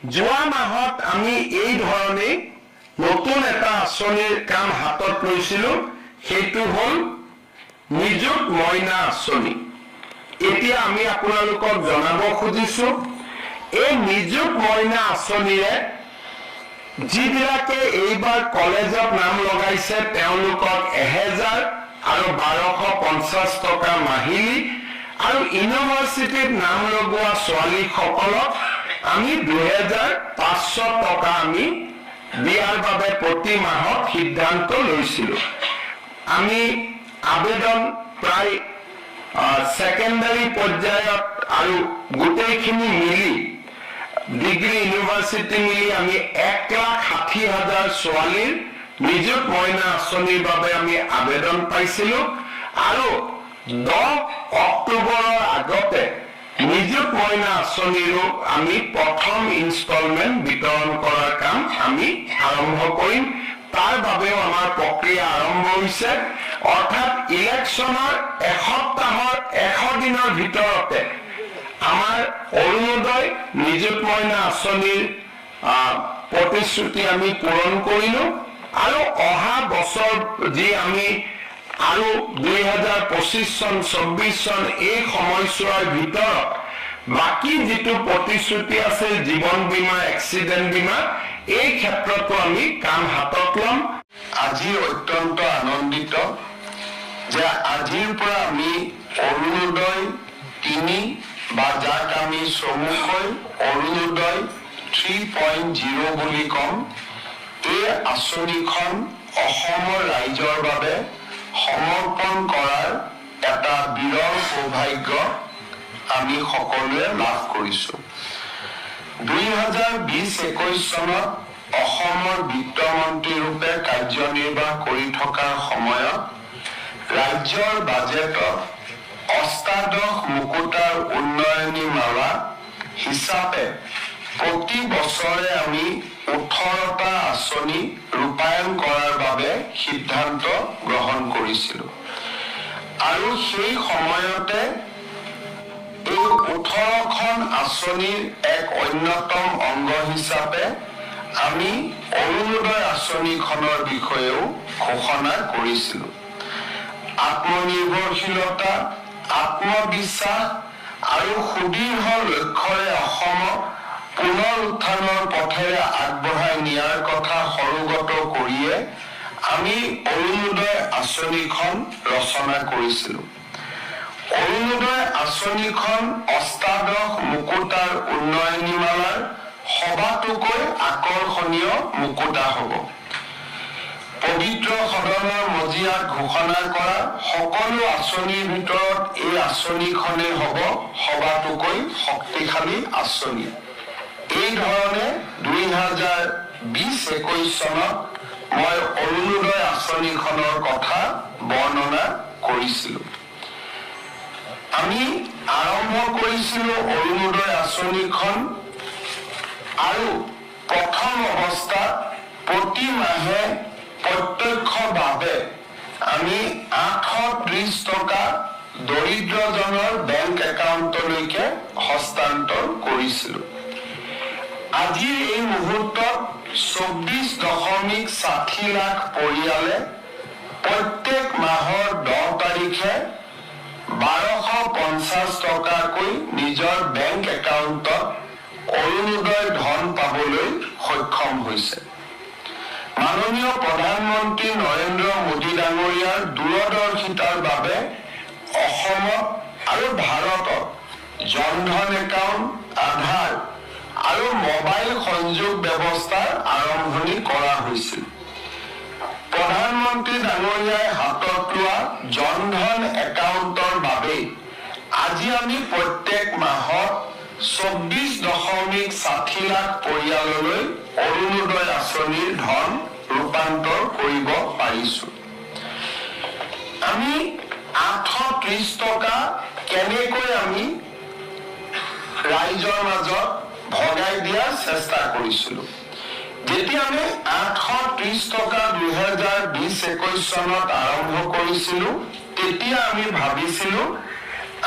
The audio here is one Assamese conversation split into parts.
যোৱা মাহত আমি এই ধৰণে নতুন এটা আঁচনিৰ কাম হাতত লৈছিলোঁ, সেইটো হ'ল নিযুত মইনা আঁচনি। এতিয়া আমি আপোনালোকক জনাব খুজিছোঁ, এই নিযুত মইনা আঁচনিৰে যিবিলাকে এইবাৰ কলেজত নাম লগাইছে তেওঁলোকক 1000 আৰু 1250 টকা মাহিলী, আৰু ইউনিভাৰ্চিটিত নাম লগোৱা ছোৱালীসকলক আমি 2500 টকা আমি দিয়াৰ বাবে প্ৰতি মাহত সিদ্ধান্ত লৈছিলোঁ। আমি আবেদন প্ৰায় সেকেন্ডাৰী পৰ্যায়ত আৰু গোটেইখিনি মিলি ডিগ্ৰী ইউনিভাৰ্চিটি মিলি আমি 1,60,000 ছোৱালীৰ নিযুত মইনা আঁচনিৰ বাবে আমি আবেদন পাইছিলোঁ, আৰু 10 অক্টোবৰৰ আগতে নিযুত মইনা আঁচনিৰো আমি প্ৰথম ইনষ্টলমেণ্ট বিতৰণ কৰাৰ কাম আমি আৰম্ভ কৰিম। তাৰ বাবেও আমাৰ প্ৰক্ৰিয়া আৰম্ভ হৈছে, অৰ্থাৎ ইলেকশ্যনৰ এসপ্তাহৰ 100 দিনৰ ভিতৰতে আমাৰ অৰুণোদয় নিযুত মইনা আঁচনিৰ প্ৰতিশ্ৰুতি আমি পূৰণ কৰিলোঁ, আৰু অহা বছৰ যি আমি আৰু 2025 চন 24 চন এই সময়ছোৱাৰ ভিতৰত বাকী যিটো প্ৰতিশ্ৰুতি আছে জীৱন বীমা, এক্সিডেণ্ট বীমা, এই ক্ষেত্ৰতো আমি কাম হাতত ল'ম। আজি অত্যন্ত আনন্দিত যে আজিৰ পৰা আমি অৰুণোদয় 3 বা যাক আমি চমুকৈ অৰুণোদয় 3.0 বুলি কম, এই আঁচনিখন অসমৰ ৰাইজৰ বাবে সমৰ্পণ কৰাৰ এটা বিৰল সৌভাগ্য আমি সকলোৱে লাভ কৰিছোঁ। 2020-21 চনত অসমৰ বিত্তমন্ত্ৰী ৰূপে কাৰ্যনিৰ্বাহ কৰি থকাৰ সময়ত ৰাজ্যৰ বাজেটত অষ্টাদশ মুকুতাৰ উন্নয়নী মালা হিচাপে প্ৰতি বছৰে আমি 18টা আঁচনি ৰূপায়ণ কৰাৰ বাবে সিদ্ধান্ত গ্ৰহণ কৰিছিলোঁ, আৰু সেই সময়তে এই 18খন আঁচনিৰ এক অন্যতম অংগ হিচাপে আমি অৰুণোদয় আঁচনিখনৰ বিষয়েও ঘোষণা কৰিছিলোঁ। আত্মনিৰ্ভৰশীলতা, আত্মবিশ্বাস আৰু সুদৃঢ় লক্ষ্যৰে অসমক পুনৰ উত্থানৰ পথেৰে আগবঢ়াই নিয়াৰ কথা সৰুগত কৰিয়ে আমি অৰুণোদয় আঁচনিখন ৰচনা কৰিছিলোঁ। অৰুণোদয় আঁচনিখন অষ্টাদশ মুকুতাৰ উন্নয়নীমালাৰ সবাতোকৈ আকৰ্ষণীয় মুকুতা হ'ব। পবিত্ৰ সদনৰ মজিয়াত ঘোষণা কৰা সকলো আঁচনিৰ ভিতৰত এই আঁচনিখনেই হ'ব সবাতোকৈ শক্তিশালী আঁচনি। এই ধৰণে 2020-21 চনত মই অৰুণোদয় আঁচনিখনৰ কথা বৰ্ণনা কৰিছিলোঁ। আমি আৰম্ভ কৰিছিলোঁ অৰুণোদয় আঁচনিখন, আৰু প্ৰথম অৱস্থাত প্ৰতি মাহে প্ৰত্যক্ষভাৱে আমি 830 টকা দৰিদ্ৰজনৰ বেংক একাউণ্টলৈকে হস্তান্তৰ কৰিছিলোঁ। আজিৰ এই মুহূৰ্তত 24.60 লাখ পৰিয়ালে প্ৰত্যেক মাহৰ 10 তাৰিখে 1250 টকাকৈ নিজৰ বেংক একাউণ্টত অৰুণোদয় ধন পাবলৈ সক্ষম হৈছে। মাননীয় প্ৰধানমন্ত্ৰী নৰেন্দ্ৰ মোদী ডাঙৰীয়াৰ দূৰদৰ্শিতাৰ বাবে অসমত আৰু ভাৰতত জনধন একাউণ্ট, আধাৰ আৰু মোবাইল সংযোগ ব্যৱস্থাৰ আৰম্ভণি কৰা হৈছিল। প্ৰধানমন্ত্ৰী ডাঙৰীয়াই হাতত লোৱা জনধন একাউণ্টৰ বাবে আজি আমি প্ৰত্যেক মাহত 24.60 লাখ পৰিয়াললৈ অৰুণোদয় আঁচনিৰ ধন ৰূপান্তৰ কৰিব পাৰিছোঁ। আমি 830 টকা কেনেকৈ আমি ৰাইজৰ মাজত ভগাই দিয়াৰ চেষ্টা কৰিছিলোঁ। যেতিয়া আমি 830 টকা 2020-21 চনত আৰম্ভ কৰিছিলোঁ, তেতিয়া আমি ভাবিছিলোঁ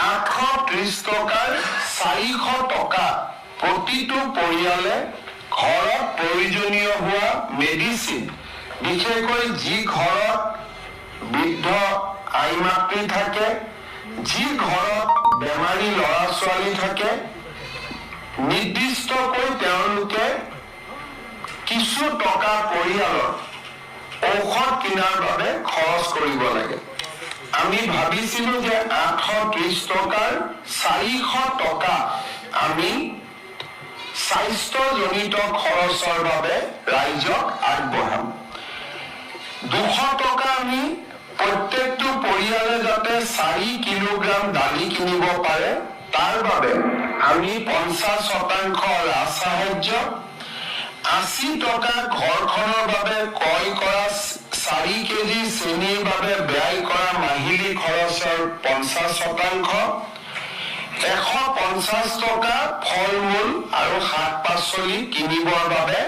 830 টকাৰ 400 টকা প্ৰতিটো পৰিয়ালে ঘৰত প্ৰয়োজনীয় হোৱা মেডিচিন, বিশেষকৈ যি ঘৰত বৃদ্ধ আই মাতৃ থাকে, যি ঘৰত বেমাৰী ল'ৰা ছোৱালী থাকে, নিৰ্দিষ্টকৈ তেওঁলোকে কিছু টকা পৰিয়ালৰ ঔষধ কিনাৰ বাবে খৰচ কৰিব লাগে। আমি ভাবিছিলো যে 830 টকাৰ 400 টকা আমি স্বাস্থ্যজনিত খৰচৰ বাবে ৰাইজক আগবঢ়াম। 200 টকা আমি প্ৰত্যেকটো পৰিয়ালে যাতে 4 কিলোগ্ৰাম দালি কিনিব পাৰে তাৰ বাবে আমি 50% ৰাজ সাহায্য, 80 টকা ঘৰখনৰ বাবে ক্ৰয় কৰা 4 কেজি চেনিৰ বাবে ব্যয় কৰা মাহিলী খৰচৰ 50%, 150 টকা ফল মূল আৰু শাক পাচলি কিনিবৰ বাবে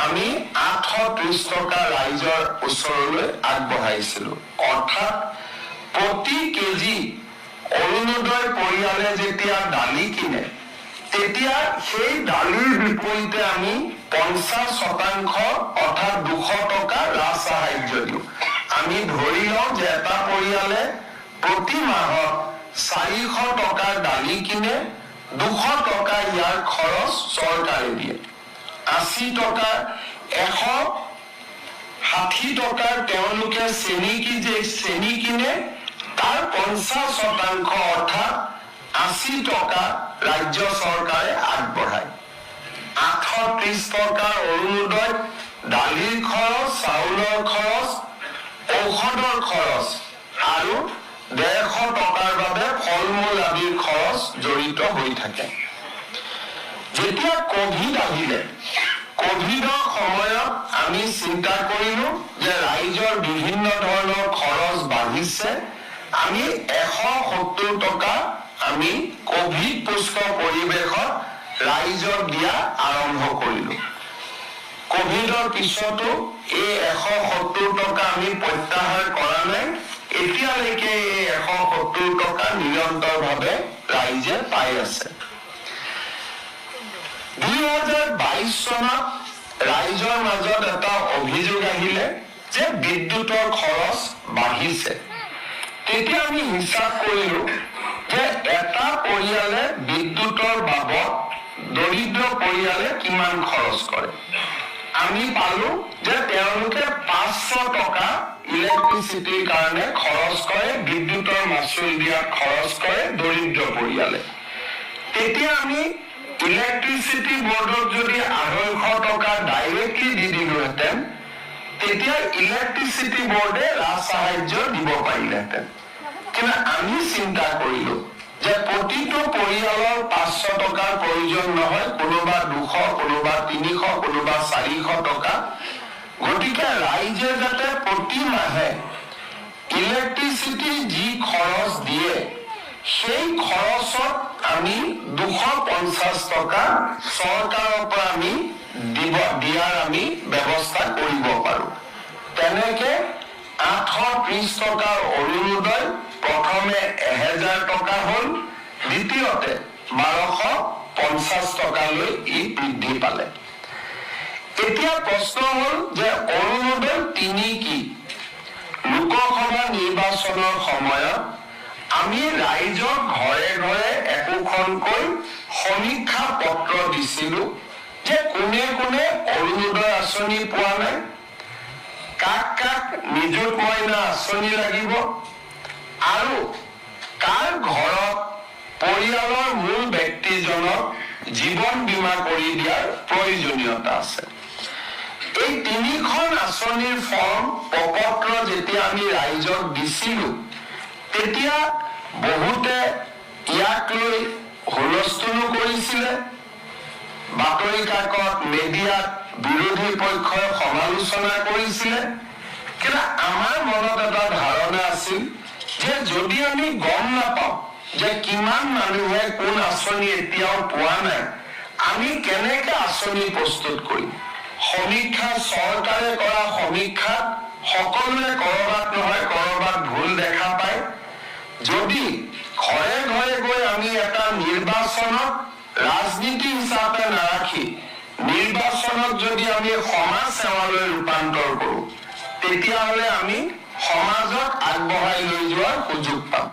আমি 830 টকা ৰাইজৰ ওচৰলৈ আগবঢ়াইছিলো। অৰ্থাৎ প্ৰতি কেজি অৰুণোদয় পৰিয়ালে যেতিয়া দালি কিনে তেতিয়া সেই দালিৰ বিপৰীতে আমি 50% অৰ্থাৎ 200 টকা ৰাজ সাহায্য দিওঁ। আমি ধৰি লওঁ যে এটা পৰিয়ালে প্ৰতি মাহত 400 টকাৰ দালি কিনে, 200 টকা ইয়াৰ খৰচ চৰকাৰে দিয়ে, 80 টকা 160 টকাৰ তেওঁলোকে চেনি কিনে, তাৰ 50% অৰ্থাৎ 80 টকা ৰাজ্য চৰকাৰে আগবঢ়ায়। 830 টকাৰ অৰুণোদয় দালিৰ খৰচ, চাউলৰ খৰচ, ঔষধৰ খৰচ আৰু 150 টকাৰ বাবে ফল মূল আদিৰ খৰচ জড়িত হৈ থাকে। যেতিয়া কভিড আহিলে, কভিডৰ সময়ত আমি চিন্তা কৰিলো যে ৰাইজৰ বিভিন্ন ধৰণৰ খৰচ বাঢ়িছে, আমি 170 টকা আমি কভিড পুষ্ট পৰিৱেশত ৰাইজক দিয়া আৰম্ভ কৰিলো। কভিডৰ পিছতো এই 170 টকা আমি প্ৰত্যাহাৰ কৰা নাই। এতিয়ালৈকে এই 170 টকা নিৰন্তৰভাৱে ৰাইজে পাই আছে। 2022 চনত ৰাইজৰ মাজত এটা অভিযোগ আহিলে যে বিদ্যুতৰ খৰচ বাঢ়িছে। তেতিয়া আমি হিচাপ কৰিলো যে এটা পৰিয়ালে বিদ্যুতৰ বাবদ দৰিদ্ৰ পৰিয়ালে কিমান খৰচ কৰে। আমি পালো যে তেওঁলোকে 500 টকা ইলেক্ট্ৰিচিটিৰ কাৰণে খৰচ কৰে, বিদ্যুতৰ মাচুল দিয়াত খৰচ কৰে দৰিদ্ৰ পৰিয়ালে। তেতিয়া আমি ইলেক্ট্ৰিচিটি বৰ্ডক যদি 250 টকা ডাইৰেক্টলি দি দিলোহেঁতেন তেতিয়া ইলেক্ট্ৰিচিটি বৰ্ডে ৰাজ সাহায্য দিব পাৰিলেহেঁতেন। কিন্তু আমি চিন্তা কৰিলো যে প্ৰতিটো পৰিয়ালৰ 500 টকাৰ প্ৰয়োজন নহয়, কোনোবা 200, কোনোবা 300, কোনোবা 400 টকা। গতিকে ৰাইজে যাতে প্ৰতি মাহে ইলেক্ট্ৰিচিটিৰ যি খৰচ দিয়ে সেই খৰচত আমি 250 টকা চৰকাৰৰ পৰা আমি দিয়াৰ আমি ব্যৱস্থা কৰিব পাৰো। তেনেকে 830 টকাৰ অৰুণোদয় প্ৰথমে 1000 টকা হ'ল, দ্বিতীয়তে 1250 টকালৈ ই বৃদ্ধি পালে। এতিয়া প্ৰশ্ন হ'ল যে অৰুণোদয় 3 কি? লোকসভা নিৰ্বাচনৰ সময়ত আমি ৰাইজক ঘৰে ঘৰে একোখনকৈ সমীক্ষা পত্ৰ দিছিলো যে কোনে কোনে অৰুণোদয় আঁচনি পোৱা নাই, কাক কাক নিযুত মইনা আঁচনি লাগিব আৰু কাৰ ঘৰত পৰিয়ালৰ মূল ব্যক্তিজনক জীৱন বীমা কৰি দিয়াৰ প্ৰয়োজনীয়তা আছে। এই 3খন আঁচনিৰ ফৰ্ম প্ৰপত্ৰ যেতিয়া আমি ৰাইজক দিছিলো তেতিয়া বহুতে ইয়াক লৈ হুলস্থুলো কৰিছিলে, বাতৰি কাকত মিডিয়াত বিৰোধী পক্ষই সমালোচনা কৰিছিলে। কিন্তু আমাৰ মনত এটা ধাৰণা আছিল যে যদি আমি গম নাপাওঁ যে কিমান মানুহে কোন আঁচনি এতিয়াও পোৱা নাই, আমি কেনেকে আঁচনি প্ৰস্তুত কৰিম? সমীক্ষা চৰকাৰে কৰা সমীক্ষাত সকলোৱে কৰবাত নহয় কৰবাত ভুল দেখা পায়। যদি ঘৰে ঘৰে গৈ আমি এটা নিৰ্বাচনত ৰাজনীতি হিচাপে নাৰাখি নিৰ্বাচনক যদি আমি সমাজ সেৱালৈ ৰূপান্তৰ কৰো তেতিয়াহ'লে আমি সমাজক আগবঢ়াই লৈ যোৱাৰ সুযোগ পাম।